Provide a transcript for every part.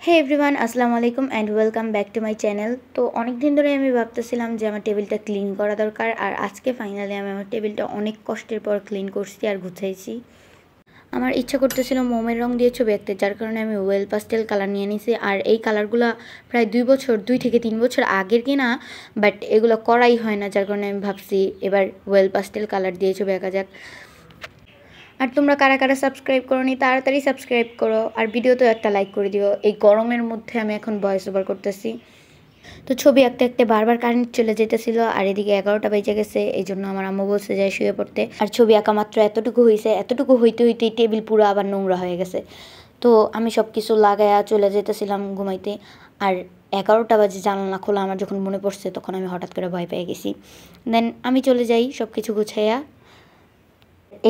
হে everyone, আসসালামু আলাইকুম and welcome back to my channel. তো অনেক দিন ধরে আমি ভাবতেছিলাম যে আমার টেবিলটা ক্লিন করা দরকার, আর আজকে ফাইনালি আমি আমার টেবিলটা অনেক কষ্টের পর ক্লিন করছি আর গুছাইছি। আমার ইচ্ছা করতেছিল মোমের রং দিয়ে ছবি আঁকতে, যার কারণে আমি ওয়েল পাস্টেল কালার নিয়ে নিছি। আর এই কালারগুলো প্রায় 2 থেকে 3 বছর আগের কিনা, বাট এগুলো করাই হয় না, যার কারণে আমি ভাবছি এবার ওয়েল পাস্টেল কালার দিয়ে ছবি আঁকা যাক। আর তোমরা কারা কারা সাবস্ক্রাইব করোনি তাড়াতাড়ি সাবস্ক্রাইব করো, আর ভিডিওতেও একটা লাইক করে দিও। এই গরমের মধ্যে আমি এখন ভয়েস ওভার করতেছি। তো ছবি আঁকতে আঁকতে বারবার কারেন্ট চলে যেতেছিল, আর এদিকে 11টা বেজে গেছে। এই জন্য আমার আম্মু বলছে যায় শুয়ে পড়তে। আর ছবি আঁকা মাত্র এতটুকু হয়েছে, এতটুকু হইতে হইতেই টেবিল পুরো আবার নোংরা হয়ে গেছে। তো আমি সব কিছু লাগাইয়া চলে যেতেছিলাম ঘুমাইতে। আর 11টা বাজে জানালা খোলা আমার যখন মনে পড়ছে, তখন আমি হঠাৎ করে ভয় পেয়ে গেছি। দেন আমি চলে যাই সব কিছু গুছাইয়া।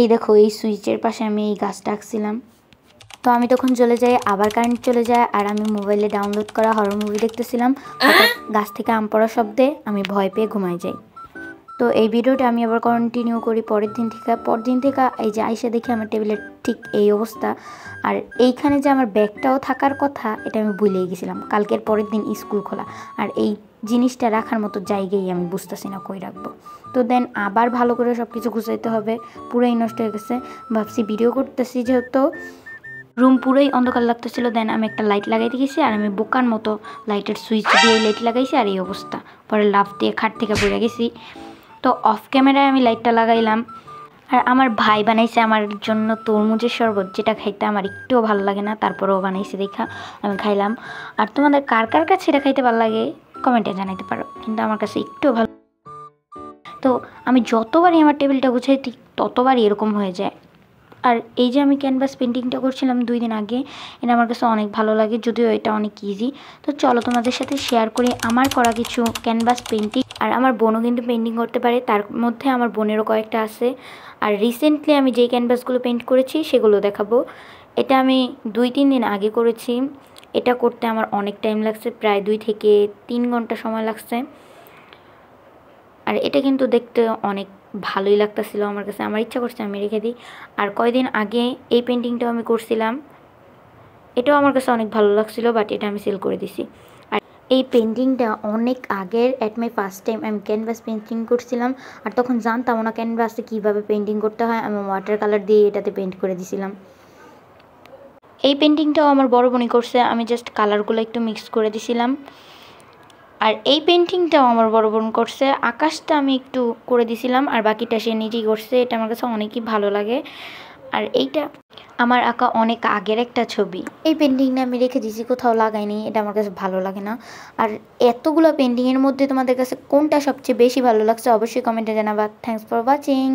এই দেখো, এই সুইচের পাশে আমি এই গাছটা আঁকছিলাম। তো আমি তখন চলে যাই, আবার কারেন্ট চলে যায়, আর আমি মোবাইলে ডাউনলোড করা হরর মুভি দেখতেছিলাম। হঠাৎ গাছ থেকে আম পড়ার শব্দে আমি ভয় পেয়ে ঘুমাই যাই। তো এই ভিডিওটা আমি আবার কন্টিনিউ করি পরদিন থেকে। এই যে আইসা দেখি আমার টেবিলের ঠিক এই অবস্থা। আর এইখানে যে আমার ব্যাগটাও থাকার কথা, এটা আমি ভুলেই গেছিলাম। কালকের পরের দিন স্কুল খোলা, আর এই জিনিসটা রাখার মতো জায়গায় আমি বুঝতেছি না কই রাখবো। তো দেন আবার ভালো করে সব কিছু গুছাইতে হবে। পুরোই নষ্ট হয়ে গেছে। ভাবছি ভিডিও করতেছি যেহেতু, রুম পুরোই অন্ধকার লাগতেছিল। দেন আমি একটা লাইট লাগাইতে গেছি, আর আমি বোকার মতো লাইটের সুইচ দিয়ে লাইট লাগাইছি, আর এই অবস্থা। পরে লাফ দিয়ে খাট থেকে পড়ে গেছি। তো অফ ক্যামেরায় আমি লাইটটা লাগাইলাম। আর আমার ভাই বানাইছে আমার জন্য তরমুজের শরবত, যেটা খাইতে আমার একটুও ভালো লাগে না, তারপরেও বানাইছে দেখা আমি খাইলাম। আর তোমাদের কার কার কাছে এটা খাইতে ভালো লাগে কমেন্টে জানাইতে পারো, কিন্তু আমার কাছে একটুও ভালো। তো আমি যতবারই আমার টেবিলটা গুছাই ঠিক ততবারই এরকম হয়ে যায়। আর এই যে আমি ক্যানভাস পেন্টিংটা করছিলাম 2 দিন আগে, এটা আমার কাছে অনেক ভালো লাগে, যদিও এটা অনেক ইজি। তো চলো তোমাদের সাথে শেয়ার করি আমার করা কিছু ক্যানভাস পেন্টিং। আর আমার বোনও কিন্তু পেন্টিং করতে পারে, তার মধ্যে আমার বোনেরও কয়েকটা আছে। আর রিসেন্টলি আমি যেই ক্যানভাসগুলো পেন্ট করেছি সেগুলো দেখাবো। এটা আমি 2-3 দিন আগে করেছি। এটা করতে আমার অনেক টাইম লাগছে, প্রায় 2 থেকে 3 ঘন্টা সময় লাগছে। আর এটা কিন্তু দেখতে অনেক ভালোই লাগতেছিল আমার কাছে। আমার ইচ্ছা করছে আমি রেখে দিই। আর কয়দিন আগে এই পেন্টিংটাও আমি করছিলাম, এটাও আমার কাছে অনেক ভালো লাগছিল, বাট এটা আমি সেল করে দিছি। আর এই পেন্টিংটা অনেক আগের, অ্যাট মাই ফার্স্ট টাইম আমি ক্যানভাস পেন্টিং করছিলাম। আর তখন জানতাম না ক্যানভাসে কীভাবে পেন্টিং করতে হয়, আমি ওয়াটার কালার দিয়ে এটাতে পেন্ট করে দিছিলাম। এই পেন্টিংটাও আমার বড় বোনই করছে, আমি জাস্ট কালারগুলো একটু মিক্স করে দিছিলাম। আর এই পেন্টিংটাও আমার বড় বোন করছে, আকাশটা আমি একটু করে দিছিলাম, আর বাকিটা সে নিজেই করছে। এটা আমার কাছে অনেকই ভালো লাগে। আর এইটা আমার আঁকা অনেক আগের একটা ছবি। এই পেন্টিংটা আমি রেখে দিয়েছি, কোথাও লাগাইনি, এটা আমার কাছে ভালো লাগে না। আর এতগুলো পেন্টিংয়ের মধ্যে তোমাদের কাছে কোনটা সবচেয়ে বেশি ভালো লাগছে অবশ্যই কমেন্টে জানাবা। Thanks for watching.